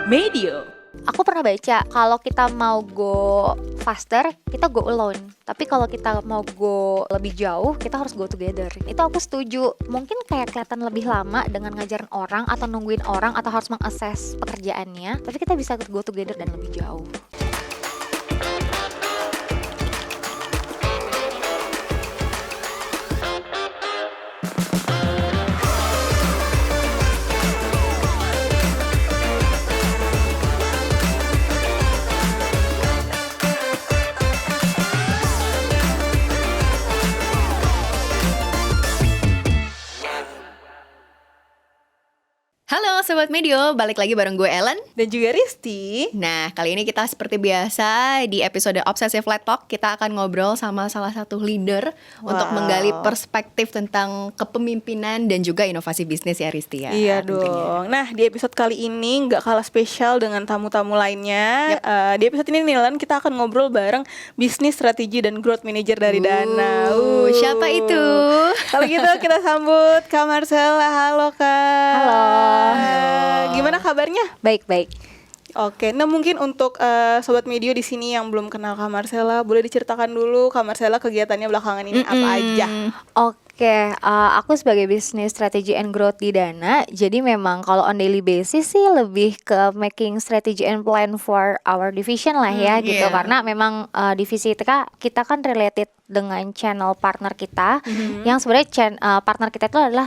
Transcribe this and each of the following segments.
Medio. Aku pernah baca kalau kita mau go faster, kita go alone. Tapi kalau kita mau go lebih jauh, kita harus go together. Itu aku setuju. Mungkin kayak kelihatan lebih lama dengan ngajarin orang atau nungguin orang atau harus mengakses pekerjaannya. Tapi kita bisa go together dan lebih jauh. Halo Sobat Medio, balik lagi bareng gue Ellen. Dan juga Risti. Nah, kali ini kita seperti biasa di episode Obsessive Flat Talk, kita akan ngobrol sama salah satu leader untuk menggali perspektif tentang kepemimpinan dan juga inovasi bisnis ya Risti ya. Iya tentunya. dong. Nah, di episode kali ini nggak kalah spesial dengan tamu-tamu lainnya. Di episode ini Ellen, kita akan ngobrol bareng bisnis strategi dan growth manager dari Dana. Siapa itu? Kalau gitu kita sambut Kak Marcella. Halo Kak. Halo. Gimana kabarnya? Baik-baik. Oke, nah mungkin untuk Sobat Medio di sini yang belum kenal Kak Marcella, boleh diceritakan dulu Kak Marcella kegiatannya belakangan ini apa aja? Oke, aku sebagai business strategy and growth di Dana, jadi memang kalau on daily basis sih lebih ke making strategy and plan for our division lah ya gitu. Yeah. Karena memang divisi kita kan related dengan channel partner kita, yang sebenarnya partner kita itu adalah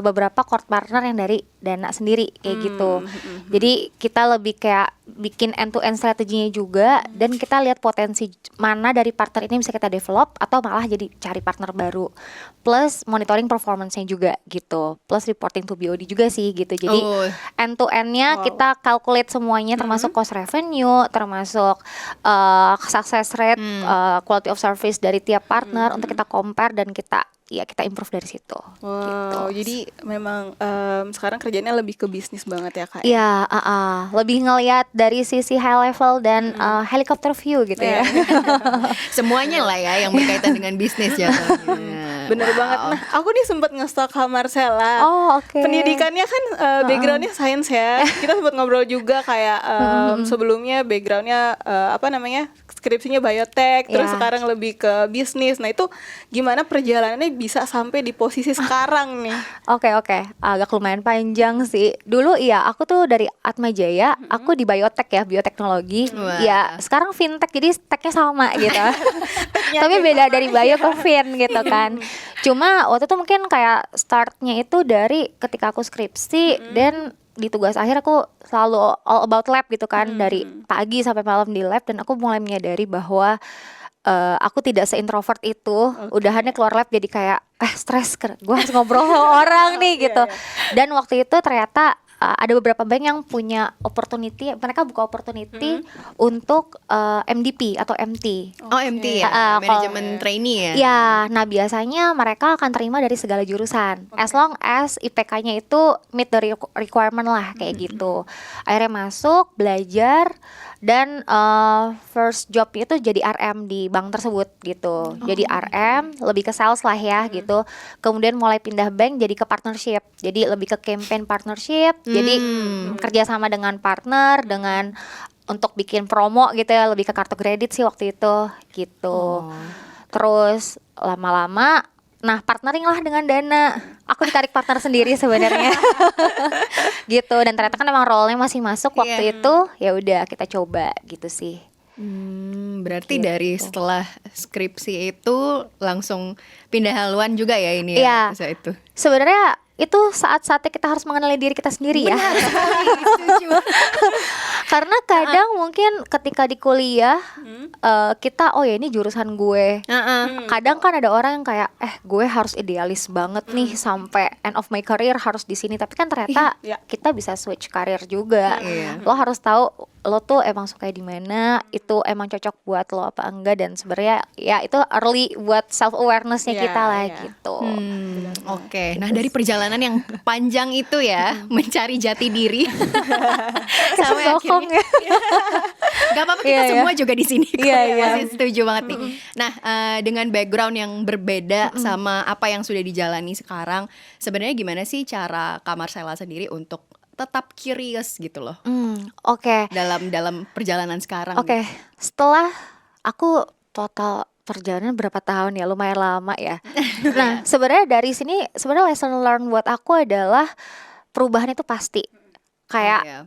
beberapa core partner yang dari Dana sendiri kayak gitu. Jadi kita lebih kayak bikin end-to-end strateginya juga, dan kita lihat potensi mana dari partner ini bisa kita develop atau malah jadi cari partner baru. Plus monitoring performance-nya juga gitu. Plus reporting to BOD juga sih gitu. Jadi end-to-end-nya kita calculate semuanya, termasuk cost revenue, termasuk success rate, quality of service dari tiap partner untuk kita compare dan kita improve dari situ. Wow, gitu. jadi memang sekarang kerjanya lebih ke bisnis banget ya Kak? Iya, lebih ngelihat dari sisi high level dan helicopter view gitu ya. Semuanya lah ya yang berkaitan dengan bisnis ya. Bener banget. Nah, aku nih sempat nge-stalk Kak Marcella. Oh, oke. Pendidikannya kan backgroundnya sains ya. Kita sempat ngobrol juga kayak sebelumnya backgroundnya skripsinya biotek, terus sekarang lebih ke bisnis. Nah itu gimana perjalanannya bisa sampai di posisi sekarang nih? Oke, agak lumayan panjang sih. Dulu aku tuh dari Atmajaya, aku di biotek ya, bioteknologi. Ya, sekarang fintech, jadi teknya sama gitu. Tapi beda dari bio ke fin gitu kan. Cuma waktu itu mungkin kayak startnya itu dari ketika aku skripsi, dan di tugas akhir aku selalu all about lab gitu kan, dari pagi sampai malam di lab, dan aku mulai menyadari bahwa aku tidak se-introvert itu. Udahannya keluar lab jadi kayak stres, gue harus ngobrol sama orang nih gitu. Dan waktu itu ternyata ada beberapa bank yang punya opportunity, mereka buka opportunity untuk MDP atau MT. Oh, MT ya, manajemen trainee ya. Ya, nah biasanya mereka akan terima dari segala jurusan, as long as IPK-nya itu meet the requirement lah kayak gitu. Akhirnya masuk, belajar, dan first job itu jadi RM di bank tersebut gitu. Jadi RM, lebih ke sales lah ya gitu. Kemudian mulai pindah bank jadi ke partnership, jadi lebih ke campaign partnership. Jadi kerja sama dengan partner, dengan untuk bikin promo gitu ya, lebih ke kartu kredit sih waktu itu gitu. Terus lama-lama partnering lah dengan Dana. Aku ditarik partner sendiri sebenarnya. Gitu, dan ternyata kan emang role-nya masih masuk waktu itu. Ya udah kita coba gitu sih. Berarti dari setelah skripsi itu langsung pindah haluan juga ya ini ya, saat itu. Sebenarnya itu saat-saatnya kita harus mengenali diri kita sendiri ya. Karena kadang mungkin ketika di kuliah kita ini jurusan gue. Kadang kan ada orang yang kayak gue harus idealis banget nih sampai end of my career harus di sini. Tapi kan ternyata kita bisa switch karir juga. Lo harus tahu lo tuh emang suka di mana, itu emang cocok buat lo apa enggak, dan sebenarnya ya itu early buat self awareness-nya kita lah gitu. Oke. Nah, dari perjalanan yang panjang itu ya, mencari jati diri. Sampai akhirnya gak apa-apa, kita semua juga di sini kok. Masih setuju banget nih. Nah, dengan background yang berbeda sama apa yang sudah dijalani sekarang, sebenarnya gimana sih cara Kak Marcella sendiri untuk tetap curious gitu loh Oke. dalam perjalanan sekarang. Oke, setelah aku total perjalanan berapa tahun ya, lumayan lama ya. Nah, sebenarnya dari sini sebenarnya lesson learn buat aku adalah perubahan itu pasti. Kayak Iya.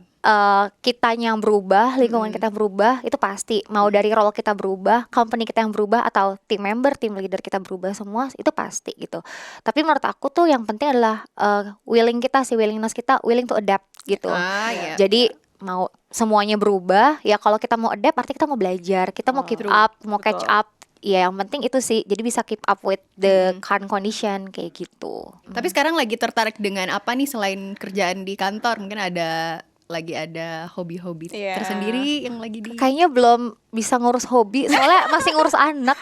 kitanya yang berubah, lingkungan kita berubah, itu pasti. Mau dari role kita berubah, company kita yang berubah, atau team member, team leader kita berubah, semua itu pasti gitu. Tapi menurut aku tuh yang penting adalah willingness kita, willing to adapt gitu. Iya. Jadi mau semuanya berubah, ya kalau kita mau adapt artinya kita mau belajar, kita mau keep True. up, mau catch Betul. up. Ya yang penting itu sih, jadi bisa keep up with the current condition kayak gitu. Tapi sekarang lagi tertarik dengan apa nih selain kerjaan di kantor? Mungkin lagi ada hobi-hobi Iya. tersendiri yang lagi di Kayaknya belum bisa ngurus hobi, soalnya masih ngurus anak.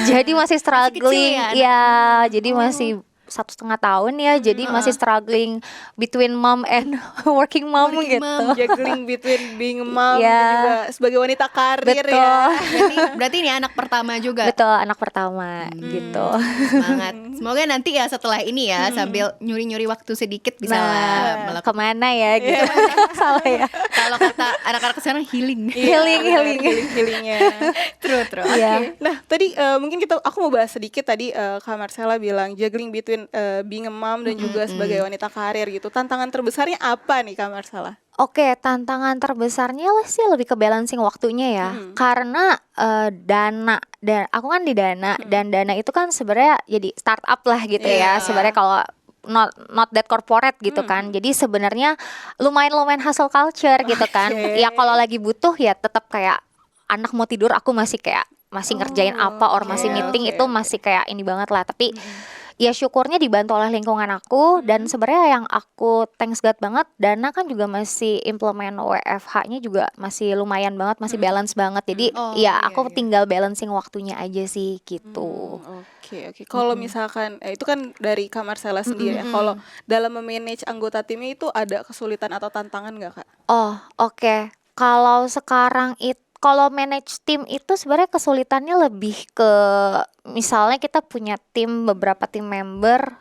Jadi masih struggling, kecil ya ya. Jadi masih 1,5 tahun ya, jadi masih struggling between mom and working mom Working gitu. mom. Juggling between being a mom Iya. dan juga sebagai wanita karir Betul. ya. berarti ini anak pertama juga. Betul, anak pertama gitu. Semangat. Semoga nanti ya setelah ini ya sambil nyuri-nyuri waktu sedikit bisa Nah, melakukan. kemana ya gitu. Salah ya. Kalau kata anak-anak sekarang healing. Healingnya. True. Iya. Nah tadi mungkin aku mau bahas sedikit tadi Kak Marcella bilang juggling between being a mom dan juga sebagai wanita karir gitu. Tantangan terbesarnya apa nih Kak Marcella? Oke, tantangan terbesarnya lah sih lebih ke balancing waktunya ya. Karena dana, dan aku kan di Dana, dan Dana itu kan sebenarnya jadi startup lah gitu ya. Sebenarnya kalau not that corporate gitu kan. Jadi sebenarnya lumayan hustle culture gitu kan. Ya kalau lagi butuh ya tetap kayak anak mau tidur aku masih ngerjain apa, or masih meeting, itu masih kayak ini banget lah. Tapi ya syukurnya dibantu oleh lingkungan aku, dan sebenarnya yang aku thanks God banget, Dana kan juga masih implement WFH-nya juga masih lumayan banget, masih balance banget. Jadi ya aku tinggal balancing waktunya aja sih gitu. Oke. Kalau misalkan itu kan dari Kak Marcella sendiri ya. Kalau dalam memanage anggota timnya itu ada kesulitan atau tantangan nggak Kak? Oh, oke. Kalau sekarang kalau manage tim itu sebenarnya kesulitannya lebih ke misalnya kita punya tim, beberapa tim member,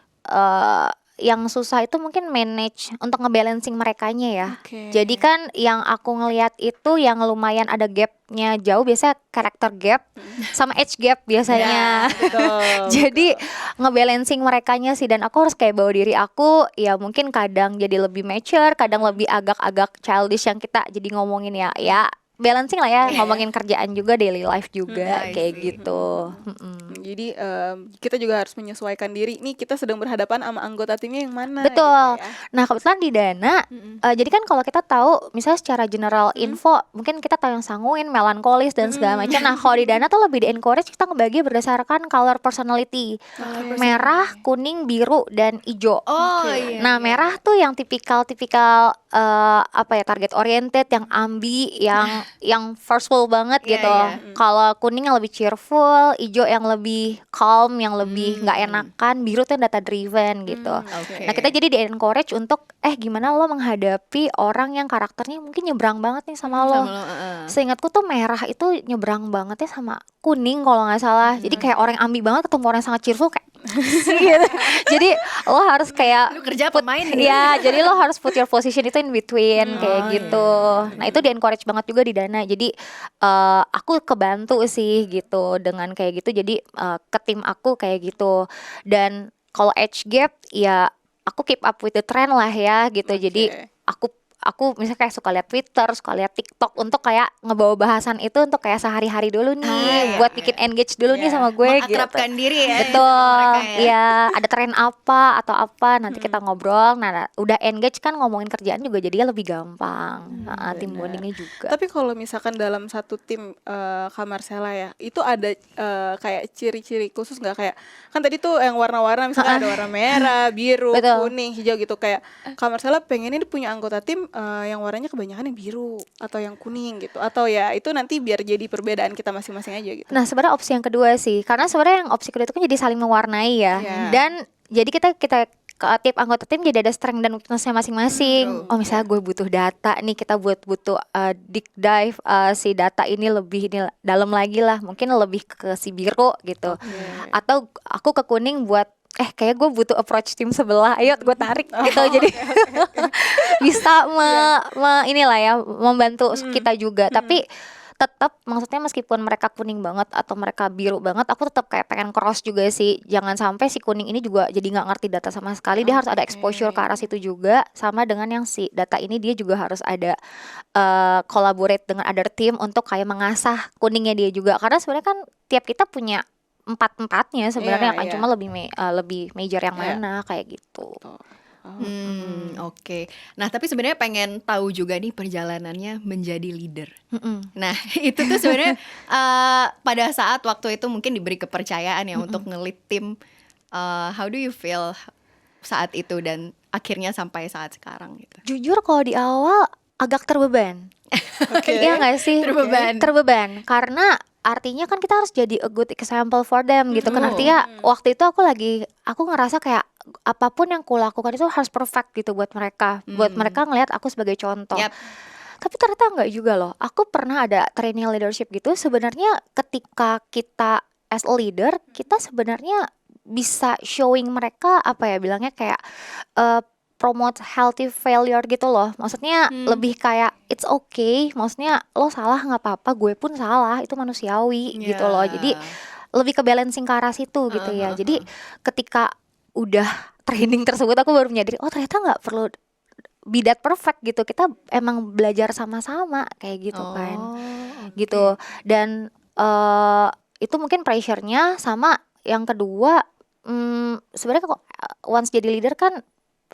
yang susah itu mungkin manage untuk ngebalancing merekanya ya. Oke. Jadi kan yang aku ngelihat itu yang lumayan ada gapnya jauh, biasanya karakter gap sama age gap biasanya. Betul. Jadi ngebalancing merekanya sih, dan aku harus kayak bawa diri aku ya mungkin kadang jadi lebih mature, kadang lebih agak-agak childish yang kita jadi ngomongin ya balancing lah ya, ngomongin kerjaan juga, daily life juga I kayak see. gitu. Jadi kita juga harus menyesuaikan diri. Nih kita sedang berhadapan sama anggota timnya yang mana? Betul. Gitu ya. Nah kebetulan di Dana, jadi kan kalau kita tahu misalnya secara general info, mungkin kita tahu yang sanguin, melankolis dan segala macam. Nah kalau di Dana tuh lebih di encourage kita ngebagi berdasarkan color personality, merah, kuning, biru dan hijau. Iya. Nah merah tuh yang tipikal target oriented, yang ambi, yang forceful banget gitu. Kalau kuning yang lebih cheerful, hijau yang lebih calm, yang lebih nggak enakan, biru tuh yang data driven gitu. Oke. Nah kita jadi di encourage untuk gimana lo menghadapi orang yang karakternya mungkin nyebrang banget nih sama lo. Seingatku tuh merah itu nyebrang banget ya sama kuning kalau nggak salah. Jadi kayak orang yang ambi banget ketemu orang yang sangat cheerful kayak gitu. Jadi lo harus kayak Lu kerja pemain nih. ya, jadi lo harus put your position itu in between kayak gitu. Nah itu di encourage banget juga di Dana. Jadi aku kebantu sih gitu dengan kayak gitu. Jadi ke tim aku kayak gitu. Dan kalau age gap ya aku keep up with the trend lah ya gitu. Jadi aku misalnya kayak suka lihat Twitter, suka lihat TikTok untuk kayak ngebawa bahasan itu untuk kayak sehari-hari dulu nih, buat bikin engage dulu nih sama gue gitu. Mengakrabkan diri ya. Betul, sama mereka ya. ya ada tren apa atau apa nanti kita ngobrol. Nah udah engage kan ngomongin kerjaan juga jadinya lebih gampang. Tim bondingnya juga. Tapi kalau misalkan dalam satu tim Kak Marcella ya, itu ada kayak ciri-ciri khusus nggak, kayak kan tadi tuh yang warna-warna misalkan ada warna merah, biru, Betul. kuning, hijau gitu, kayak Kak Marcella pengen ini punya anggota tim yang warnanya kebanyakan yang biru atau yang kuning gitu, atau ya itu nanti biar jadi perbedaan kita masing-masing aja gitu. Nah sebenarnya opsi yang kedua sih, karena sebenarnya yang opsi kedua itu kan jadi saling mewarnai ya. Iya. Dan jadi kita tiap anggota tim jadi ada strength dan weaknessnya masing-masing. Oh misalnya gue butuh data nih, kita butuh deep dive si data ini lebih dalam lagi lah, mungkin lebih ke si biru gitu. Atau aku ke kuning buat kayak gue butuh approach tim sebelah, ayo gue tarik gitu. Jadi bisa inilah ya membantu kita juga. Tapi tetap maksudnya meskipun mereka kuning banget atau mereka biru banget, aku tetap kayak pengen cross juga sih. Jangan sampai si kuning ini juga jadi nggak ngerti data sama sekali. Dia harus ada exposure ke arah situ juga. Sama dengan yang si data ini dia juga harus ada collaborate dengan other team untuk kayak mengasah kuningnya dia juga. Karena sebenarnya kan tiap kita punya empat-empatnya sebenarnya kan, cuma lebih major yang mana kayak gitu. Oke. Nah, tapi sebenarnya pengen tahu juga nih perjalanannya menjadi leader. Nah, itu tuh sebenarnya pada saat waktu itu mungkin diberi kepercayaan ya untuk nge-lead tim. How do you feel saat itu dan akhirnya sampai saat sekarang gitu? Jujur kalau di awal agak terbeban. Iya nggak sih? Terbeban karena artinya kan kita harus jadi a good example for them gitu kan. Artinya waktu itu aku ngerasa kayak apapun yang kulakukan itu harus perfect gitu buat mereka. Buat mereka ngelihat aku sebagai contoh. Tapi ternyata enggak juga loh. Aku pernah ada training leadership gitu. Sebenarnya ketika kita as a leader, kita sebenarnya bisa showing mereka apa ya bilangnya kayak promote healthy failure gitu loh. Maksudnya lebih kayak it's okay. Maksudnya lo salah nggak apa-apa, gue pun salah, itu manusiawi gitu loh. Jadi lebih ke balancing ke arah situ gitu ya. Jadi ketika udah training tersebut aku baru menyadari oh ternyata nggak perlu be that perfect gitu. Kita emang belajar sama-sama kayak gitu kan. Gitu. Dan itu mungkin pressure-nya sama yang kedua sebenarnya kok once jadi leader kan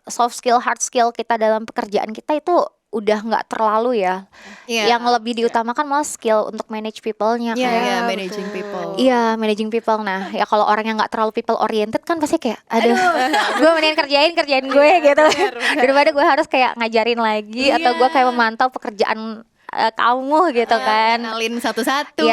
soft skill, hard skill kita dalam pekerjaan kita itu udah nggak terlalu ya. Yang lebih diutamakan malah skill untuk manage people-nya kayak managing people. Iya, managing people. Nah, ya kalau orang yang nggak terlalu people oriented kan pasti kayak aduh gue mending kerjain gue gitu. Daripada gue harus kayak ngajarin lagi atau gue kayak memantau pekerjaan kamu gitu kan. Kenalin satu-satu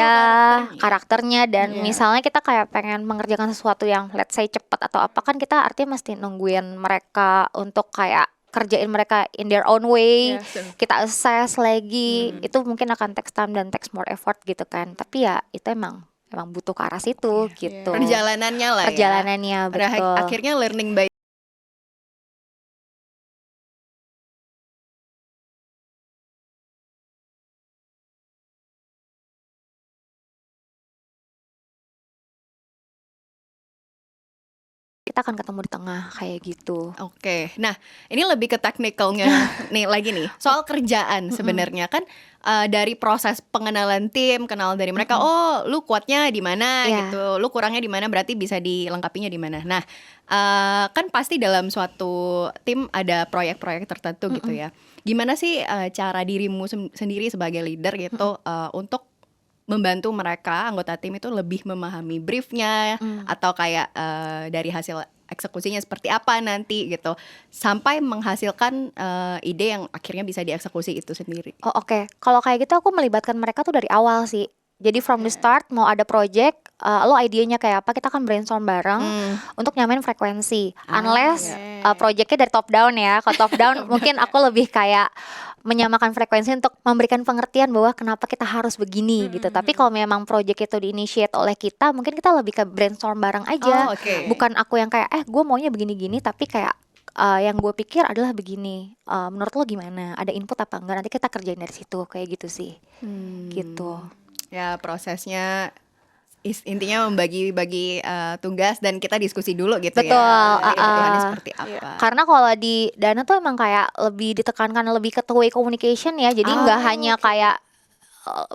karakternya dan misalnya kita kayak pengen mengerjakan sesuatu yang let's say cepat atau apa kan kita artinya mesti nungguin mereka untuk kayak kerjain mereka in their own way. Kita assess lagi. Itu mungkin akan takes time dan takes more effort gitu kan. Tapi ya itu emang butuh ke arah situ gitu. Perjalanannya lah ya. Betul. Akhirnya learning by kita akan ketemu di tengah kayak gitu. Oke, nah ini lebih ke teknikalnya nih lagi nih soal kerjaan sebenarnya kan dari proses pengenalan tim, kenal dari mereka, oh lu kuatnya di mana gitu, lu kurangnya di mana, berarti bisa dilengkapinya di mana. Nah kan pasti dalam suatu tim ada proyek-proyek tertentu gitu ya. Gimana sih cara dirimu sendiri sebagai leader gitu untuk membantu mereka anggota tim itu lebih memahami briefnya atau kayak dari hasil eksekusinya seperti apa nanti gitu sampai menghasilkan ide yang akhirnya bisa dieksekusi itu sendiri. Oke. Kalau kayak gitu aku melibatkan mereka tuh dari awal sih. Jadi from the start mau ada project, lo idenya kayak apa, kita akan brainstorm bareng untuk nyamain frekuensi. Unless projectnya dari top down ya. Kalau top down mungkin aku lebih kayak menyamakan frekuensi untuk memberikan pengertian bahwa kenapa kita harus begini gitu. Tapi kalau memang project itu di-initiate oleh kita, mungkin kita lebih ke brainstorm bareng aja. Bukan aku yang kayak gue maunya begini-gini, tapi kayak yang gue pikir adalah begini. Menurut lo gimana? Ada input apa enggak? Nanti kita kerjain dari situ kayak gitu sih. Gitu. Ya prosesnya intinya membagi-bagi tugas dan kita diskusi dulu gitu. Betul, ya. Seperti apa? Karena kalau di Dana tuh emang kayak lebih ditekankan lebih ke two-way communication ya. Jadi nggak hanya kayak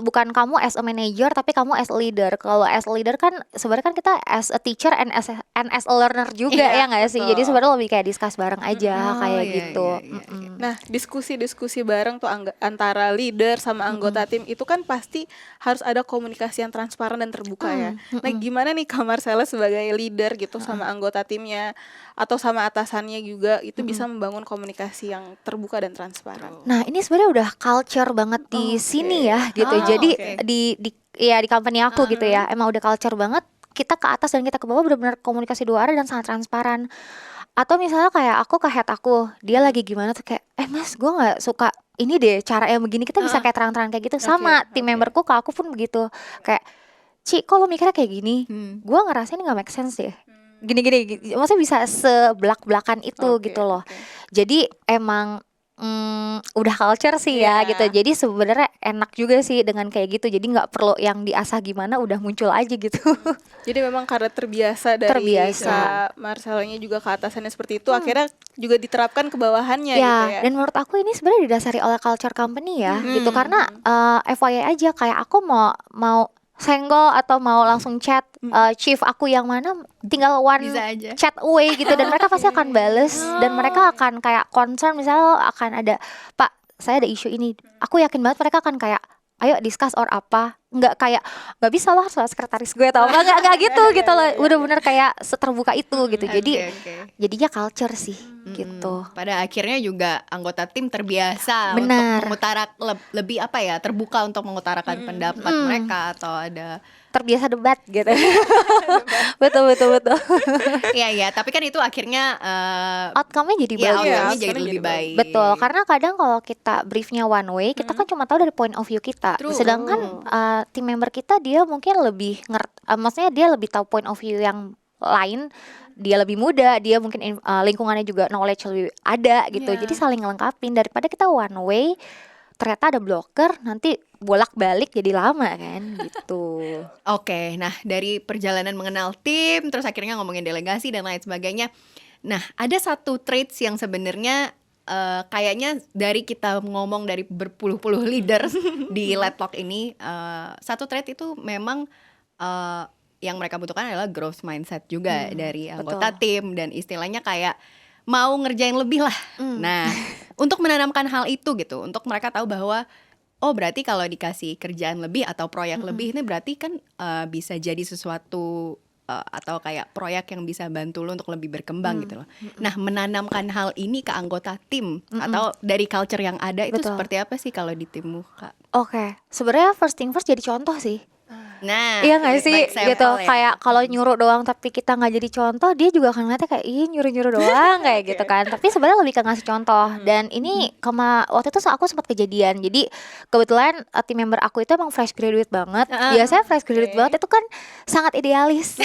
bukan kamu as a manager tapi kamu as a leader. Kalau as a leader kan sebenarnya kan kita as a teacher and as a learner juga ya nggak sih. Jadi sebenarnya lebih kayak discuss bareng aja kayak gitu. Nah diskusi bareng tuh antara leader sama anggota tim itu kan pasti harus ada komunikasi yang transparan dan terbuka ya. Nah gimana nih Kak Marcella sebagai leader gitu sama anggota timnya atau sama atasannya juga itu bisa membangun komunikasi yang terbuka dan transparan. Nah ini sebenarnya udah culture banget di sini ya gitu. Jadi di company aku gitu ya emang udah culture banget. Kita ke atas dan kita ke bawah benar-benar komunikasi dua arah dan sangat transparan. Atau misalnya kayak aku ke head aku, dia lagi gimana tuh kayak mas gue gak suka ini deh cara yang begini, kita bisa kayak terang-terang kayak gitu. Sama tim memberku ke aku pun begitu. Kayak Ci kok lo mikirnya kayak gini, gue ngerasa ini gak make sense deh gini-gini, maksudnya bisa sebelak-belakan itu gitu loh. Jadi emang udah culture sih ya Iya. gitu. Jadi sebenarnya enak juga sih dengan kayak gitu. Jadi nggak perlu yang diasah gimana, udah muncul aja gitu. Jadi memang karena terbiasa dari Terbiasa. Kak Marcelonya juga ke atasannya seperti itu, akhirnya juga diterapkan ke bawahannya Ya, gitu ya. dan menurut aku ini sebenarnya didasari oleh culture company ya, gitu. Karena FYI aja, kayak aku mau senggol atau mau langsung chat chief aku yang mana, tinggal one Bisa aja. chat away gitu, dan mereka pasti akan bales, dan mereka akan kayak concern, misalnya akan ada, Pak, saya ada isu ini. Aku yakin banget mereka akan kayak, ayo discuss or apa. Nggak kayak, nggak bisa loh soal sekretaris gue atau apa, nggak gitu gitu loh. Bener-bener kayak seterbuka itu gitu. Jadi Oke. jadinya culture sih gitu. Pada akhirnya juga anggota tim terbiasa Benar. untuk lebih apa ya, terbuka untuk mengutarakan pendapat mereka atau ada Terbiasa debat gitu. betul. iya tapi kan itu akhirnya Outcome-nya jadi ya bagus. outcome-nya Iya, jadi sekarang lebih jadi baik. Betul, karena kadang kalau kita briefnya one way, kita kan cuma tahu dari point of view kita. True. Sedangkan tim member kita dia mungkin lebih maksudnya dia lebih tahu point of view yang lain. Dia lebih muda, dia mungkin lingkungannya juga knowledge lebih ada gitu. Iya. Jadi saling ngelengkapin, daripada kita one way ternyata ada blocker, nanti bolak-balik jadi lama kan gitu. Oke, nah dari perjalanan mengenal tim, terus akhirnya ngomongin delegasi dan lain sebagainya. Nah, ada satu traits yang sebenarnya kayaknya dari kita ngomong dari berpuluh-puluh leaders di Letlock ini, satu trait itu memang yang mereka butuhkan adalah growth mindset juga dari anggota tim, dan istilahnya kayak mau ngerjain lebih lah. Nah, untuk menanamkan hal itu gitu, untuk mereka tahu bahwa oh berarti kalau dikasih kerjaan lebih atau proyek lebih, ini berarti kan bisa jadi sesuatu atau kayak proyek yang bisa bantu lo untuk lebih berkembang gitu loh. Nah, menanamkan hal ini ke anggota tim atau dari culture yang ada itu Betul. seperti apa sih kalau di timmu, Kak? Oke, sebenarnya first thing first jadi contoh sih. Nah, Iya nggak sih like gitu, sampel ya. kayak kalau nyuruh doang tapi kita nggak jadi contoh, dia juga akan ngeliatnya kayak ih nyuruh doang kayak gitu kan. Tapi sebenarnya lebih ke ngasih contoh. Dan ini waktu itu aku sempat kejadian. Jadi kebetulan tim member aku itu emang fresh graduate banget. Biasanya fresh graduate banget itu kan sangat idealis.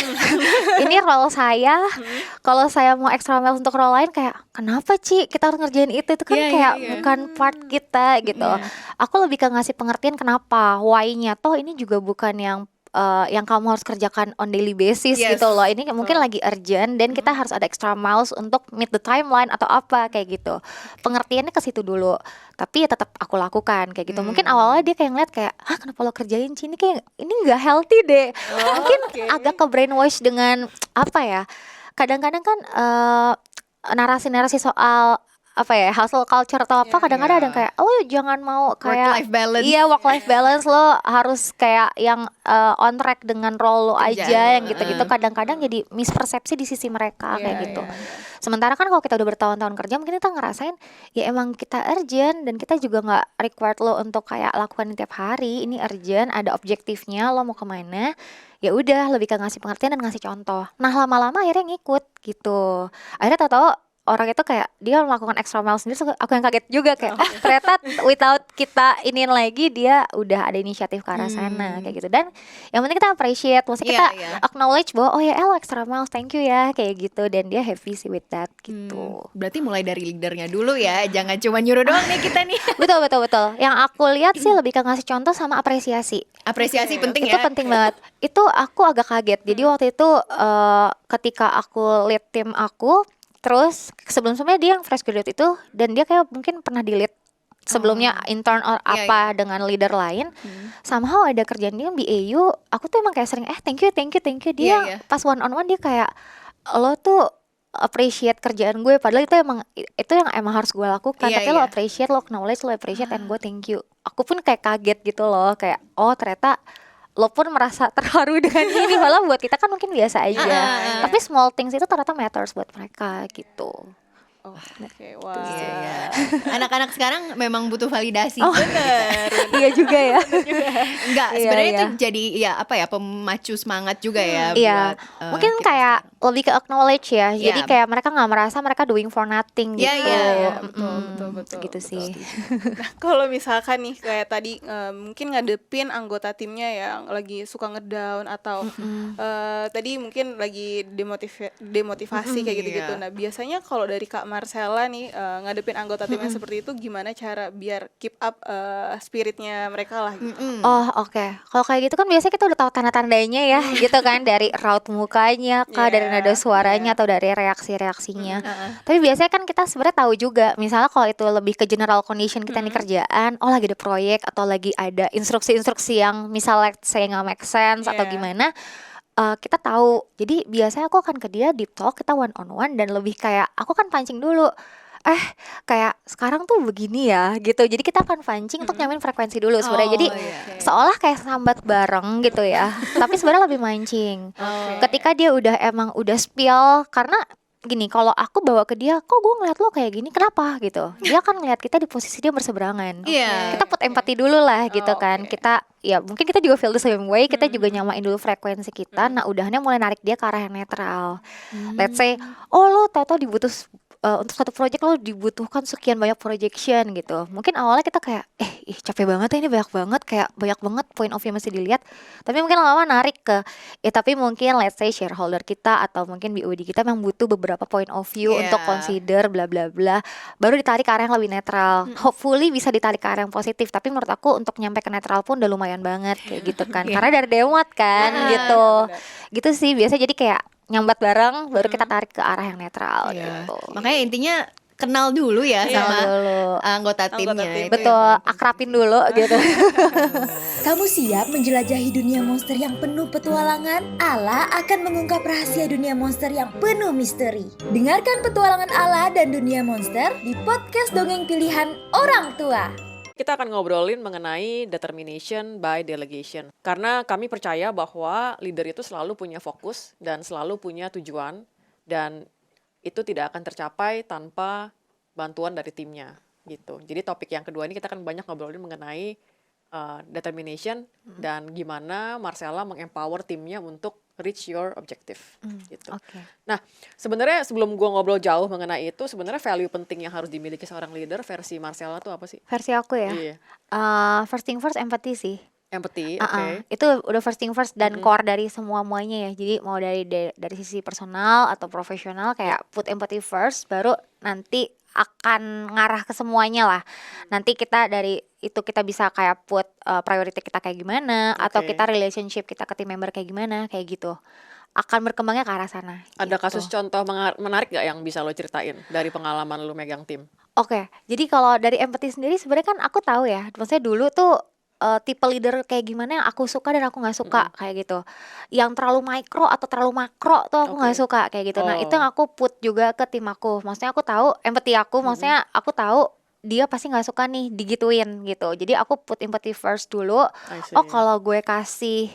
Ini role saya. Kalau saya mau extra mile untuk role lain, kayak kenapa Ci kita harus ngerjain itu kan Iya, kayak iya. bukan part kita gitu. Aku lebih ke ngasih pengertian kenapa, why-nya. Toh ini juga bukan yang kamu harus kerjakan on daily basis Yes. gitu loh. Ini mungkin lagi urgent dan kita harus ada extra miles untuk meet the timeline atau apa kayak gitu. Pengertiannya ke situ dulu. Tapi ya tetap aku lakukan kayak gitu. Mungkin awalnya dia kayak ngeliat kayak, "Hah, kenapa lo kerjain sih? Ini kayak ini enggak healthy deh." Mungkin agak ke brainwash dengan apa ya? Kadang-kadang kan narasi-narasi soal apa ya, hustle culture atau apa, kadang-kadang ada yang kayak, oh jangan mau kayak Work-life balance. Iya, work life balance, lo harus kayak yang on track dengan role lo aja, Kerjaan yang lo, gitu-gitu. Kadang-kadang jadi mispersepsi di sisi mereka kayak gitu. Sementara kan kalau kita udah bertahun-tahun kerja, mungkin kita ngerasain ya emang kita urgent, dan kita juga nggak required lo untuk kayak lakukan tiap hari. Ini urgent, ada objektifnya, lo mau kemana. Ya udah, lebih ke ngasih pengertian dan ngasih contoh. Nah, lama-lama akhirnya ngikut gitu. Akhirnya tahu-tahu orang itu kayak dia melakukan extra mile sendiri. Aku yang kaget juga kayak ternyata without kita iniin lagi, dia udah ada inisiatif ke arah sana kayak gitu. Dan yang penting kita appreciate, maksudnya kita acknowledge bahwa oh ya lo extra miles, thank you ya kayak gitu. Dan dia happy sih with that gitu. Berarti mulai dari leadernya dulu ya, jangan cuma nyuruh doang nih kita nih. Betul. Yang aku lihat sih lebih ke ngasih contoh sama apresiasi. Apresiasi penting Itu ya. penting banget. Itu aku agak kaget. Jadi waktu itu ketika aku lead tim aku, terus sebelum-sebelumnya dia yang fresh graduate itu, dan dia kayak mungkin pernah di lead sebelumnya intern or apa dengan leader lain. Somehow ada kerjaan dia di AU, aku tuh emang kayak sering thank you dia pas one on one dia kayak lo tuh appreciate kerjaan gue, padahal itu yang emang harus gue lakukan, tapi lo appreciate, lo acknowledge, lo appreciate, and gue thank you. Aku pun kayak kaget gitu loh, kayak oh ternyata lo pun merasa terharu dengan ini, malah buat kita kan mungkin biasa aja. Tapi small things itu ternyata matters buat mereka gitu. Oke, wah. Anak-anak sekarang memang butuh validasi. Bener. Iya juga ya. Enggak, sebenarnya itu jadi ya apa ya, pemacu semangat juga ya Iya, buat mungkin kita kayak sekarang. lebih ke acknowledge ya. Jadi Yeah. kayak mereka nggak merasa mereka doing for nothing gitu. Yeah, yeah, yeah. Betul. Gitu sih. Nah, kalau misalkan nih kayak tadi mungkin ngadepin anggota timnya yang lagi suka ngedown atau tadi mungkin lagi demotivasi kayak gitu-gitu. Iya. Nah, biasanya kalau dari Kak Marcella nih ngadepin anggota timnya seperti itu gimana cara biar keep up spiritnya mereka lah gitu. Oh oke. Kalau kayak gitu kan biasanya kita udah tahu tanda-tandanya ya gitu kan, dari raut mukanya kah, dari nada suaranya atau dari reaksi-reaksinya. Tapi biasanya kan kita sebenarnya tahu juga, misalnya kalau itu lebih ke general condition kita nih kerjaan, oh lagi ada proyek atau lagi ada instruksi-instruksi yang misalnya saya nggak make sense atau gimana, kita tahu. Jadi biasanya aku akan ke dia deep talk, kita one on one, dan lebih kayak aku kan pancing dulu. Kayak sekarang tuh begini ya gitu. Jadi kita akan pancing untuk nyamain frekuensi dulu sebenarnya. Jadi seolah kayak sambat bareng gitu ya. Tapi sebenarnya lebih mancing. Ketika dia udah spill, karena gini, kalau aku bawa ke dia, kok gue ngeliat lo kayak gini, kenapa gitu. Dia kan ngeliat kita di posisi dia berseberangan. Iya. Kita put empati dulu lah gitu kan. Kita ya mungkin kita juga feel the same way, kita juga nyamain dulu frekuensi kita. Nah udahannya mulai narik dia ke arah yang netral. Let's say, oh lo tau-tau untuk satu project lo dibutuhkan sekian banyak projection gitu. Mungkin awalnya kita kayak capek banget ya, ini banyak banget point of view mesti dilihat. Tapi mungkin lama-lama narik ke tapi mungkin let's say shareholder kita atau mungkin BOD kita memang butuh beberapa point of view untuk consider bla bla bla. Baru ditarik ke arah yang lebih netral. Hopefully bisa ditarik ke arah yang positif. Tapi menurut aku untuk nyampe ke netral pun udah lumayan banget kayak gitu kan. Karena dari demot kan gitu. Gitu sih biasa, jadi kayak nyambat bareng baru kita tarik ke arah yang netral gitu. Makanya intinya kenal dulu ya sama anggota timnya. tim. Betul, akrapin dulu gitu. Kamu siap menjelajahi dunia monster yang penuh petualangan? Ala akan mengungkap rahasia dunia monster yang penuh misteri. Dengarkan petualangan Ala dan dunia monster di podcast Dongeng Pilihan Orang Tua. Kita akan ngobrolin mengenai determination by delegation. Karena kami percaya bahwa leader itu selalu punya fokus dan selalu punya tujuan, dan itu tidak akan tercapai tanpa bantuan dari timnya gitu. Jadi topik yang kedua ini kita akan banyak ngobrolin mengenai determination dan gimana Marcella mengempower timnya untuk reach your objective gitu. Nah, sebenarnya sebelum gua ngobrol jauh mengenai itu, sebenarnya value penting yang harus dimiliki seorang leader versi Marcella tuh apa sih? Versi aku ya. Iya. First thing first, empathy sih. Empathy, oke. Itu udah first thing first dan core dari semuanya ya. Jadi mau dari sisi personal atau profesional, kayak put empathy first, baru nanti akan ngarah ke semuanya lah. Nanti kita dari itu kita bisa kayak put priority kita kayak gimana, atau kita relationship kita ke team member kayak gimana, kayak gitu. Akan berkembangnya ke arah sana. Ada gitu. kasus contoh menarik gak yang bisa lo ceritain dari pengalaman lo megang tim? Oke, jadi kalau dari empathy sendiri sebenarnya kan aku tahu ya, maksudnya dulu tuh tipe leader kayak gimana yang aku suka dan aku nggak suka kayak gitu. Yang terlalu mikro atau terlalu makro tuh aku nggak suka kayak gitu. Nah itu yang aku put juga ke tim aku. Maksudnya aku tahu empathy aku, maksudnya aku tahu dia pasti nggak suka nih digituin gitu. Jadi aku put empathy first dulu. Oh kalau gue kasih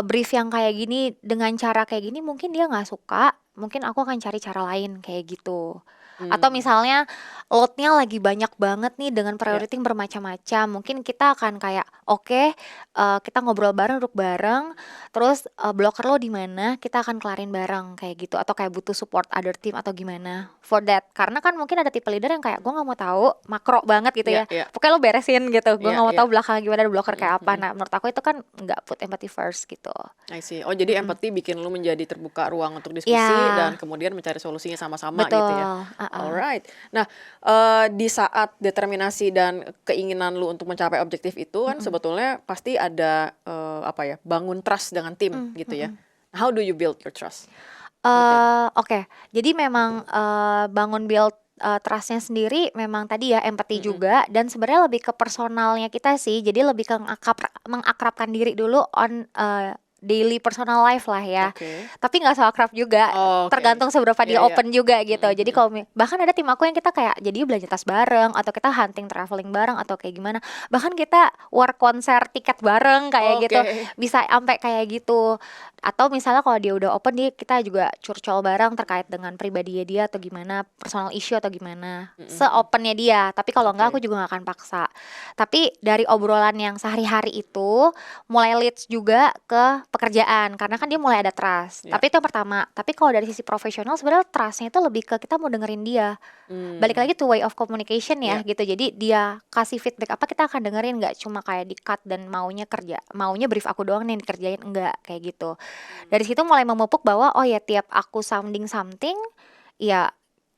brief yang kayak gini dengan cara kayak gini, mungkin dia nggak suka. Mungkin aku akan cari cara lain kayak gitu. Atau misalnya loadnya lagi banyak banget nih dengan priority yang bermacam-macam, mungkin kita akan kayak kita ngobrol bareng, duduk bareng, terus blocker lo di mana, kita akan kelarin bareng kayak gitu. Atau kayak butuh support other team atau gimana for that. Karena kan mungkin ada tipe leader yang kayak gue nggak mau tahu makro banget gitu ya. Pokoknya lo beresin gitu, gue nggak mau tahu belakang gimana, ada blocker kayak apa. Nah menurut aku itu kan nggak put empathy first gitu. I see. Oh jadi empathy bikin lo menjadi terbuka ruang untuk diskusi dan kemudian mencari solusinya sama-sama gitu ya. Alright. Nah di saat determinasi dan keinginan lu untuk mencapai objektif itu kan sebetulnya pasti ada bangun trust dengan tim gitu ya. How do you build your trust? Oke. Jadi memang bangun build trustnya sendiri memang tadi ya empathy juga, dan sebenarnya lebih ke personalnya kita sih. Jadi lebih ke mengakrabkan diri dulu on daily personal life lah ya. Tapi nggak so akrab juga, tergantung seberapa dia open juga gitu. Jadi kalau bahkan ada tim aku yang kita kayak jadi belanja tas bareng, atau kita hunting traveling bareng, atau kayak gimana, bahkan kita war konser tiket bareng kayak gitu, bisa sampai kayak gitu. Atau misalnya kalau dia udah open, kita juga curcol bareng terkait dengan pribadinya dia atau gimana, personal issue atau gimana, se-opennya dia. Tapi kalau enggak, aku juga gak akan paksa. Tapi dari obrolan yang sehari-hari itu mulai leads juga ke pekerjaan karena kan dia mulai ada trust. Ya. Tapi itu yang pertama. Tapi kalau dari sisi profesional sebenarnya trustnya itu lebih ke kita mau dengerin dia. Balik lagi to way of communication ya gitu. Jadi dia kasih feedback apa kita akan dengerin, nggak cuma kayak di cut dan maunya brief aku doang nih dikerjain, enggak kayak gitu. Dari situ mulai memupuk bahwa oh ya tiap aku sounding something ya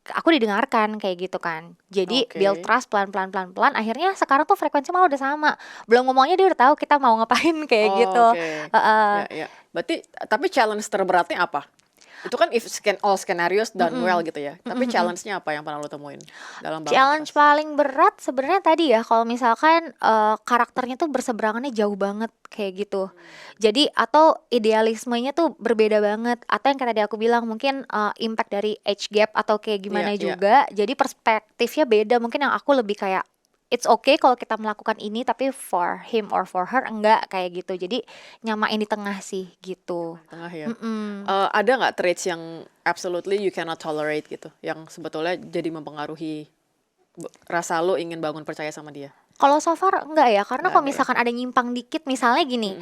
aku didengarkan kayak gitu kan. Jadi Oke. build trust pelan-pelan akhirnya sekarang tuh frekuensi malah udah sama. Belum ngomongnya dia udah tahu kita mau ngapain kayak gitu. Oke. Heeh. Ya. Berarti tapi challenge terberatnya apa? Itu kan if all scenarios done well gitu ya. Tapi challenge-nya apa yang pernah lo temuin dalam bangun Challenge trust? paling berat sebenarnya tadi ya kalau misalkan karakternya tuh berseberangannya jauh banget kayak gitu. Jadi atau idealismenya tuh berbeda banget atau yang kayak tadi aku bilang mungkin impact dari age gap atau kayak gimana Iya. juga. Jadi perspektifnya beda. Mungkin yang aku lebih kayak it's okay kalau kita melakukan ini tapi for him or for her enggak kayak gitu. Jadi nyamain di tengah sih gitu. Tengah ya. Mm-mm. Ada nggak traits yang absolutely you cannot tolerate gitu, yang sebetulnya jadi mempengaruhi rasa lo ingin bangun percaya sama dia? Kalau so far enggak ya, karena Nggak kalau ada ya? misalkan ada nyimpang dikit, misalnya gini,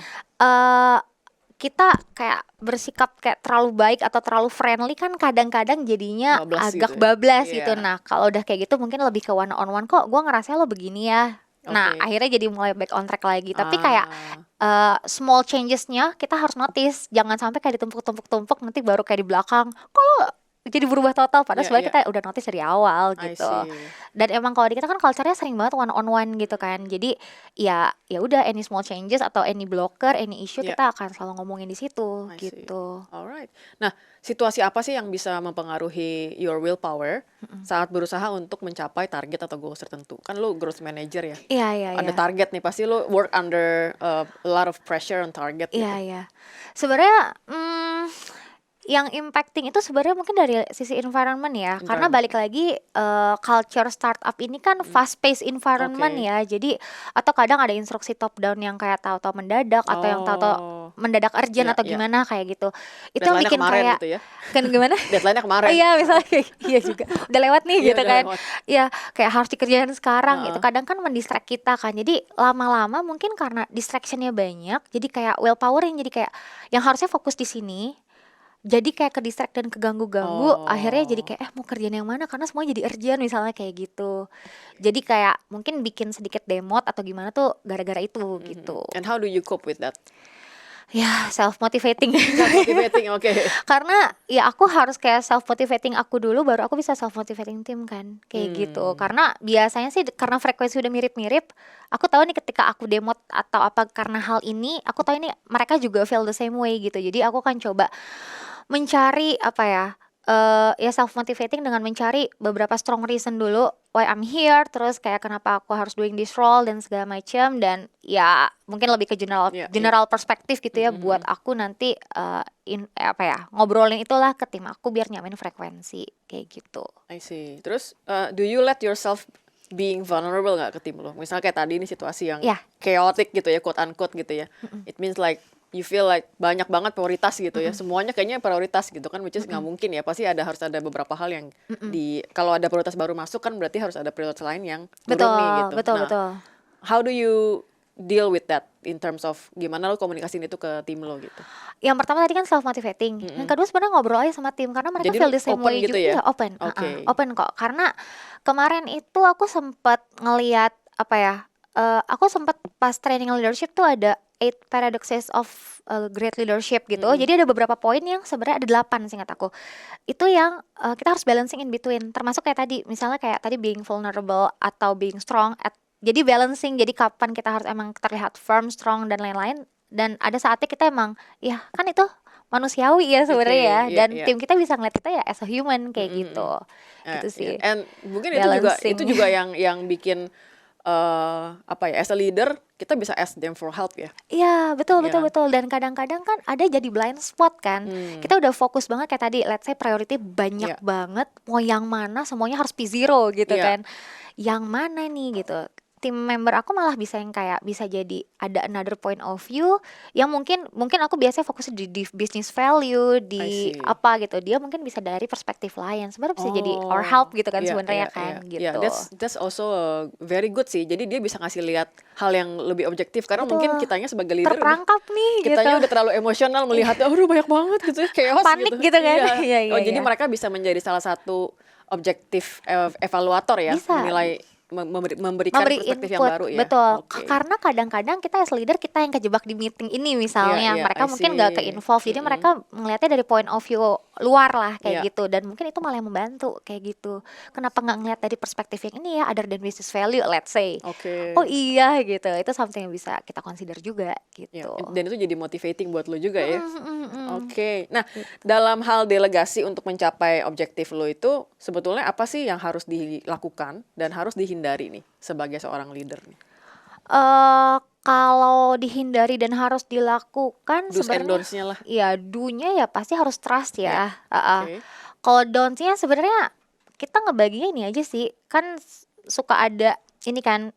kita kayak bersikap kayak terlalu baik atau terlalu friendly kan kadang-kadang jadinya Bablas agak gitu ya? bablas Iya. gitu. Nah kalau udah kayak gitu mungkin lebih ke one on one kok, gue ngerasa lo begini ya. Nah Oke. akhirnya jadi mulai back on track lagi. Tapi kayak small changesnya kita harus notice, jangan sampai kayak ditumpuk-tumpuk nanti baru kayak di belakang. Kalau jadi berubah total padahal Iya, sebenarnya iya. kita udah notice dari awal I gitu. see. Dan emang kalau di kita kan culture-nya sering banget one on one gitu kan. Jadi ya udah any small changes atau any blocker, any issue Iya. kita akan selalu ngomongin di situ I see. gitu. Alright. Nah, situasi apa sih yang bisa mempengaruhi your willpower saat berusaha untuk mencapai target atau goals tertentu? Kan lo growth manager ya. Iya. Ada target nih, pasti lo work under a lot of pressure on target gitu. Iya. Sebenarnya yang impacting itu sebenarnya mungkin dari sisi environment ya. Karena balik lagi culture startup ini kan fast paced environment Oke. ya. Jadi atau kadang ada instruksi top down yang kayak tahu-tahu mendadak atau yang tahu-tahu mendadak urgent Iya, atau iya. gimana kayak gitu. Itu yang Deadline-nya bikin kemarin kayak gitu ya. kan gimana? Deadline-nya kemarin. Iya misalnya iya juga udah lewat nih Iya, gitu udah kan. lewat. Iya kayak harus dikerjain sekarang gitu. Heeh. Kadang kan mendistract kita kan. Jadi lama-lama mungkin karena distractionnya banyak, jadi kayak willpower yang jadi kayak yang harusnya fokus di sini, jadi kayak ke distract dan keganggu-ganggu. Akhirnya jadi kayak mau kerjaan yang mana karena semuanya jadi urgent misalnya kayak gitu. Jadi kayak mungkin bikin sedikit demot atau gimana tuh gara-gara itu gitu. And how do you cope with that? Ya self motivating. Motivating, oke. Karena ya aku harus kayak self motivating aku dulu baru aku bisa self motivating tim kan kayak gitu. Karena biasanya sih karena frekuensi udah mirip-mirip, aku tahu nih ketika aku demot atau apa karena hal ini, aku tahu ini mereka juga feel the same way gitu. Jadi aku kan coba mencari apa ya self motivating dengan mencari beberapa strong reason dulu why I'm here, terus kayak kenapa aku harus doing this role dan segala macam, dan ya mungkin lebih ke general perspektif gitu ya buat aku nanti ngobrolin itulah ke tim aku biar nyamain frekuensi kayak gitu. I see. Terus do you let yourself being vulnerable nggak ke tim lo? Misalnya kayak tadi ini situasi yang Yeah. chaotic gitu ya, quote unquote gitu ya. It means like you feel like banyak banget prioritas gitu ya. Semuanya kayaknya prioritas gitu kan, which is nggak mungkin ya. Pasti harus ada beberapa hal yang kalau ada prioritas baru masuk kan berarti harus ada prioritas lain yang turun nih gitu. Betul. How do you deal with that in terms of gimana lo komunikasiin itu ke tim lo gitu? Yang pertama tadi kan self motivating. Yang kedua sebenarnya ngobrol aja sama tim karena mereka Jadi feel lu the same open way gitu juga. ya? Iya, open. Oke. Open kok. Karena kemarin itu aku sempat ngeliat aku sempat pas training leadership tuh ada 8 paradoxes of great leadership gitu. Jadi ada beberapa poin yang sebenarnya ada 8 singkat aku. Itu yang kita harus balancing in between. Termasuk kayak tadi, misalnya kayak tadi being vulnerable atau being strong. Jadi balancing, jadi kapan kita harus emang terlihat firm, strong dan lain-lain. Dan ada saatnya kita emang, ya kan itu manusiawi ya sebenarnya ya. Iya, Dan iya. tim kita bisa ngeliat kita ya as a human kayak gitu. Gitu sih. And mungkin Balancing. itu juga yang bikin as a leader kita bisa ask them for help ya. Iya betul. Iya. Dan kadang-kadang kan ada jadi blind spot kan. Kita udah fokus banget kayak tadi, let's say priority banyak Iya. banget. Mau yang mana semuanya harus P0 gitu Iya. kan. Yang mana nih gitu. tim member aku malah bisa yang kayak bisa jadi ada another point of view yang mungkin aku biasanya fokusnya di business value, di see. apa gitu. Dia mungkin bisa dari perspektif lain. Sebenarnya bisa jadi or Oh, help gitu kan iya, sebenarnya iya, kan iya. Yeah, gitu. that's also very good sih. Jadi dia bisa ngasih lihat hal yang lebih objektif karena mungkin Betul. kitanya sebagai leader Terperangkap nih gitu. kitanya udah terlalu emosional melihatnya, aduh banyak banget gitu, chaos Panik gitu kan. Iya, iya, Oh, jadi iya. mereka bisa menjadi salah satu objektif evaluator ya, Bisa. menilai memberikan perspektif yang input, baru ya. betul. Oke. Karena kadang-kadang kita as leader kita yang kejebak di meeting ini misalnya, Iya, iya, mereka I mungkin nggak ke see. involve, jadi mereka ngelihatnya dari point of view luar lah kayak Iya. gitu, dan mungkin itu malah yang membantu kayak gitu. Kenapa nggak ngelihat dari perspektif yang ini ya, other than business value, let's say. Oke. Oh iya gitu, itu something yang bisa kita consider juga Ya, gitu. dan itu jadi motivating buat lo juga ya. Mm. Oke. Nah, dalam hal delegasi untuk mencapai objektif lo itu sebetulnya apa sih yang harus dilakukan dan harus dihindari nih sebagai seorang leader nih? Kalau dihindari dan harus dilakukan Do's and sebenarnya, don'ts-nya lah. ya do-nya ya pasti harus trust ya. Oke. Kalau don't-nya sebenarnya kita ngebaginya ini aja sih, kan suka ada ini kan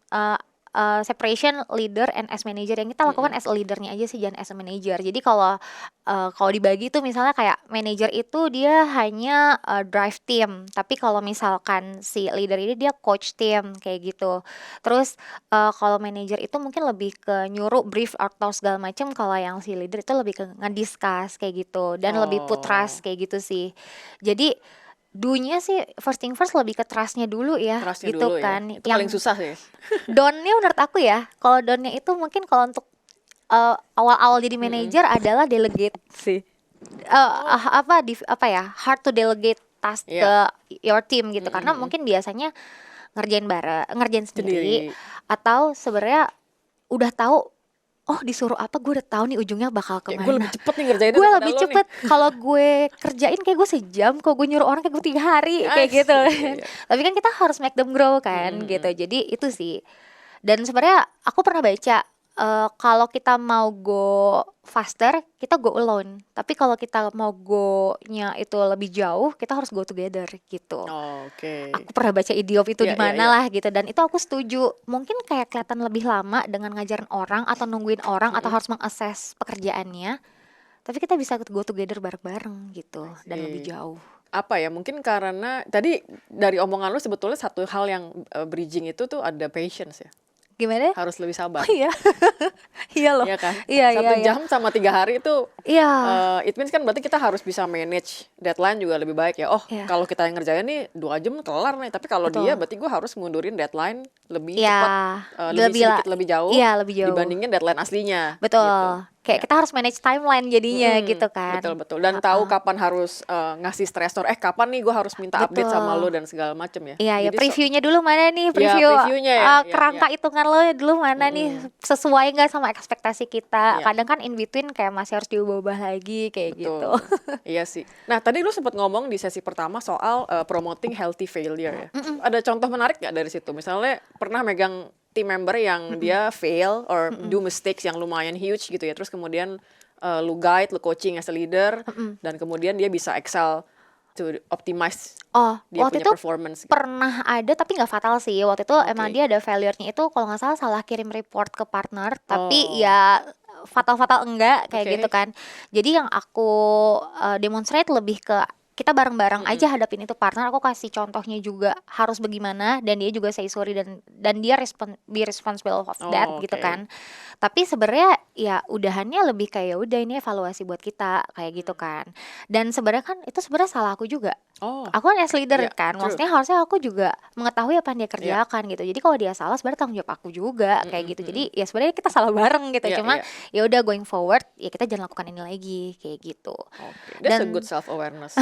separation leader and as manager, yang kita lakukan as a leadernya aja sih, jangan as a manager. Jadi kalau dibagi tuh misalnya kayak manager itu dia hanya drive team, tapi kalau misalkan si leader ini dia coach team kayak gitu. Terus kalau manager itu mungkin lebih ke nyuruh brief atau segala macam, kalau yang si leader itu lebih ke ngediscuss kayak gitu dan lebih put trust kayak gitu sih. Jadi do-nya sih first thing first lebih ke trust-nya dulu ya, Trust-nya gitu dulu kan. ya. Itu paling susah sih. Don-nya menurut aku ya, kalau don-nya itu mungkin kalau untuk awal-awal jadi manajer adalah delegate sih. Hard to delegate task Iya. ke your team gitu, karena mungkin biasanya ngerjain sendiri, atau sebenarnya udah tahu, oh disuruh apa gue udah tahu nih ujungnya bakal Kayak gue kemana. lebih cepet nih ngerjainnya Gue daripada lebih lo nih. cepet kalau gue kerjain kayak gue sejam, kalau gue nyuruh orang kayak gue 3 hari kayak Asik, gitu. iya, iya. Tapi kan kita harus make them grow kan gitu. Jadi itu sih. Dan sebenarnya aku pernah baca kalau kita mau go faster, kita go alone. Tapi kalau kita mau go-nya itu lebih jauh, kita harus go together gitu. Oh, oke. Aku pernah baca idiom itu Iya, di mana iya, iya. lah gitu, dan itu aku setuju. Mungkin kayak kelihatan lebih lama dengan ngajarin orang atau nungguin orang atau harus mengakses pekerjaannya. Tapi kita bisa go together bareng-bareng gitu dan lebih see. jauh. Apa ya, mungkin karena tadi dari omongan lu sebetulnya satu hal yang bridging itu tuh ada patience ya. Gimana? Harus lebih Oh sabar. iya. Iya loh. Iya kan? Iya, Satu iya, jam sama 3 hari itu Iya. it means kan berarti kita harus bisa manage deadline juga lebih baik ya. Oh, Iya. kalau kita yang ngerjain nih 2 jam kelar nih. Tapi kalau Betul. dia berarti gue harus mundurin deadline lebih Iya. cepat, lebih sedikit lebih jauh, Iya, lebih jauh. dibandingin deadline aslinya. Betul. Gitu. Kayak kita harus manage timeline jadinya Mm, gitu kan. Betul betul. Dan tahu kapan harus ngasih stressor. Kapan nih gue harus minta update Betul. sama lo dan segala macem ya. Iya, ya Jadi previewnya dulu mana nih, Iya, preview previewnya ya, iya, kerangka hitungan lo dulu mana nih, sesuai nggak sama ekspektasi kita. Iya. Kadang kan in between kayak masih harus diubah-ubah lagi kayak gitu. Betul. Iya sih. Nah, tadi lu sempat ngomong di sesi pertama soal promoting healthy failure ya. Ada contoh menarik nggak dari situ? Misalnya pernah megang team member yang dia fail or do mistakes yang lumayan huge gitu ya. Terus kemudian lu guide, lu coaching as a leader, dan kemudian dia bisa excel to optimize Oh, dia waktu punya itu performance. pernah ada tapi nggak fatal sih. Waktu itu emang Oke. dia ada failure-nya itu kalau nggak salah kirim report ke partner, tapi Oh. ya fatal-fatal enggak kayak Oke. gitu kan. Jadi yang aku demonstrate lebih ke kita bareng-bareng aja hadapin itu partner. Aku kasih contohnya juga harus bagaimana, dan dia juga say sorry, dan dia be responsible of that Oh, gitu oke. kan. Tapi sebenarnya ya udahannya lebih kayak udah ini evaluasi buat kita kayak gitu kan. Dan sebenarnya kan itu sebenarnya salah aku juga. Oh, Aku kan as leader Ya, kan, true. maksudnya harusnya aku juga mengetahui apa yang dia kerjakan gitu. Jadi kalau dia salah sebenarnya tanggung jawab aku juga kayak gitu. Jadi ya sebenarnya kita salah bareng gitu. Iya, Cuma iya. ya udah going forward ya kita jangan lakukan ini lagi kayak gitu. oke. That's a Dan- good self awareness.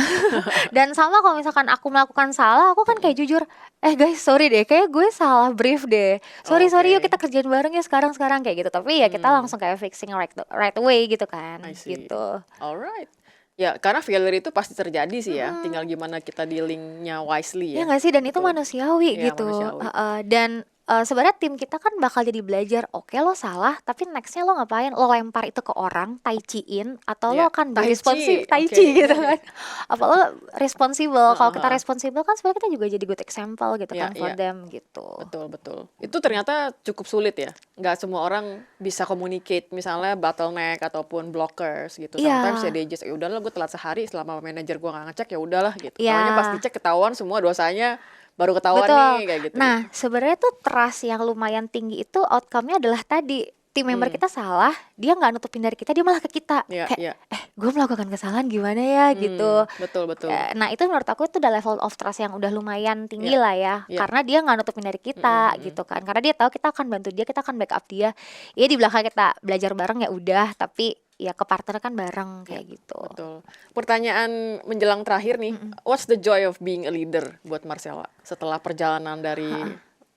Dan sama kalau misalkan aku melakukan salah, aku kan kayak jujur, guys sorry deh, kayak gue salah brief deh. Sorry yuk Oke. kita kerjain bareng ya sekarang kayak gitu. Tapi ya kita langsung kayak fixing right away gitu kan. I see. Gitu. Alright. Ya, karena failure itu pasti terjadi sih ya. Tinggal gimana kita dealingnya wisely Ya ya. nggak sih, dan itu Betul. manusiawi Iya, gitu. manusiawi. Dan sebenarnya tim kita kan bakal jadi belajar. Oke, lo salah, tapi nextnya lo ngapain? Lo lempar itu ke orang, tai chi-in, atau lo Ya, akan tai chi, responsif, tai oke. chi gitu kan? Apa lo responsibel? Kalau kita Heeh. responsibel kan sebenarnya kita juga jadi good example gitu Iya, kan for iya. them gitu. Betul, betul. Itu ternyata cukup sulit ya. Nggak semua orang bisa communicate, misalnya bottleneck ataupun blockers gitu. Iya. Sometimes ya they just, ya udahlah gue telat sehari selama manajer gue nggak ngecek, ya udahlah gitu. Iya. Taunya pas dicek ketahuan semua dosanya, baru ketahuan Betul. nih kayak gitu. Nah, sebenarnya tuh trust yang lumayan tinggi itu outcome-nya adalah tadi tim member kita salah, dia nggak nutupin dari kita, dia malah ke kita. Iya, Kayak, iya. gue melakukan kesalahan gimana ya gitu. Betul, betul. Nah itu menurut aku itu udah level of trust yang udah lumayan tinggi Iya, lah ya, iya. karena dia nggak nutupin dari kita gitu kan, karena dia tahu kita akan bantu dia, kita akan backup dia. Ya di belakang kita belajar bareng ya udah, tapi ya ke partner kan bareng kayak gitu. Betul. Pertanyaan menjelang terakhir nih, what's the joy of being a leader buat Marcella setelah perjalanan dari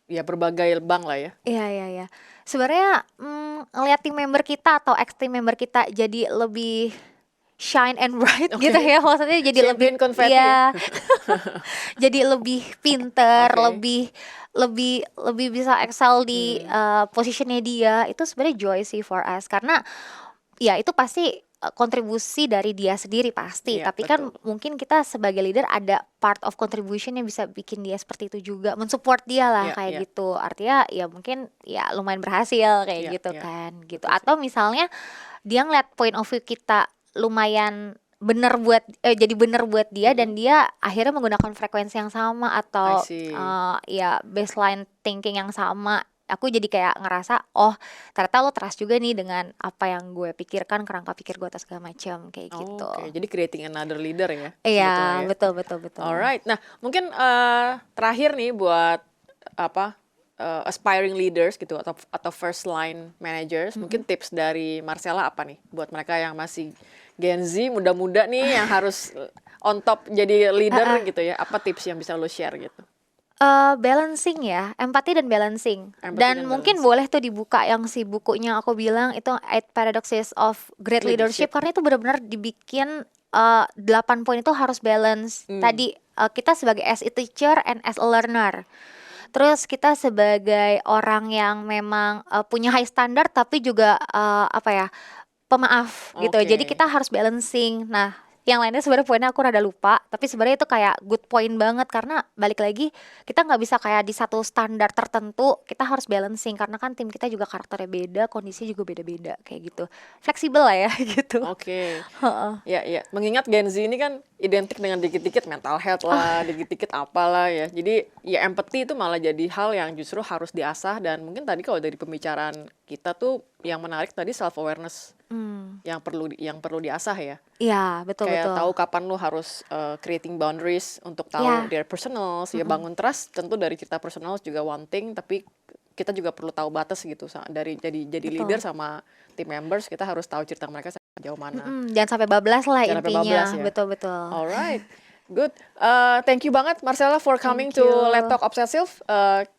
ya berbagai bank lah ya? Iya. Sebenarnya ngeliat tim member kita atau ex team member kita jadi lebih shine and bright Oke. gitu ya, maksudnya jadi lebih Champagne confetti ya, jadi lebih pinter, Oke. lebih bisa excel di positionnya dia. Itu sebenarnya joy sih for us, karena ya itu pasti kontribusi dari dia sendiri pasti, Iya, tapi kan betul. mungkin kita sebagai leader ada part of contribution yang bisa bikin dia seperti itu juga, mensupport dia lah Iya, kayak iya. gitu. Artinya ya mungkin ya lumayan berhasil kayak Iya, gitu iya. kan gitu. Atau misalnya dia ngeliat point of view kita lumayan bener buat jadi bener buat dia, dan dia akhirnya menggunakan frekuensi yang sama atau I see. ya baseline thinking yang sama. Aku jadi kayak ngerasa, oh ternyata lo trust juga nih dengan apa yang gue pikirkan, kerangka pikir gue atau segala macam kayak gitu. Oke, jadi creating another leader ya. Iya, sebetulnya ya. betul. Alright, nah mungkin terakhir nih buat apa aspiring leaders gitu atau first line managers, mungkin tips dari Marcella apa nih buat mereka yang masih Gen Z muda-muda nih yang harus on top jadi leader gitu ya, apa tips yang bisa lo share gitu? Balancing ya, empati dan balancing. Empati Dan dan mungkin balancing. boleh tuh dibuka yang si bukunya aku bilang itu 8 Paradoxes of Great Leadership, karena itu benar-benar dibikin 8 poin itu harus balance. Tadi kita sebagai as a teacher and as a learner. Terus kita sebagai orang yang memang punya high standard tapi juga pemaaf gitu. Oke. Jadi kita harus balancing. Nah, yang lainnya sebenarnya poinnya aku rada lupa, tapi sebenarnya itu kayak good point banget, karena balik lagi kita nggak bisa kayak di satu standar tertentu, kita harus balancing karena kan tim kita juga karakternya beda, kondisi juga beda-beda kayak gitu. Fleksibel lah ya gitu. Oke. Ya. Mengingat Gen Z ini kan identik dengan dikit-dikit mental health lah, dikit-dikit apalah ya. Jadi ya empathy itu malah jadi hal yang justru harus diasah, dan mungkin tadi kalau dari pembicaraan kita tuh yang menarik tadi self awareness yang perlu diasah ya. Iya, betul. Kayak tahu kapan lu harus creating boundaries untuk tahu Ya. their personals, ya bangun trust tentu dari kita personals juga one thing, tapi kita juga perlu tahu batas gitu dari jadi Betul. leader sama team members, kita harus tahu cerita mereka sejauh mana. Jangan sampai bablas lah Jangan sampai intinya. bablas ya. Betul. Alright, good. Thank you banget Marcella for coming Thank to you. Let's Talk Obsessive.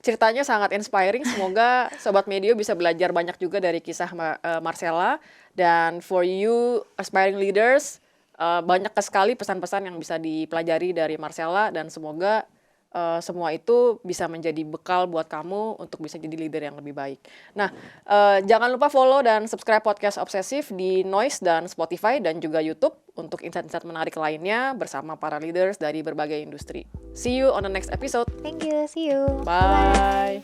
Ceritanya sangat inspiring. Semoga Sobat Medio bisa belajar banyak juga dari kisah Marcella. Dan for you aspiring leaders, banyak sekali pesan-pesan yang bisa dipelajari dari Marcella, dan semoga semua itu bisa menjadi bekal buat kamu untuk bisa jadi leader yang lebih baik. Nah, jangan lupa follow dan subscribe podcast Obsesif di Noise dan Spotify dan juga YouTube untuk insight-insight menarik lainnya bersama para leaders dari berbagai industri. See you on the next episode. Thank you, see you. Bye.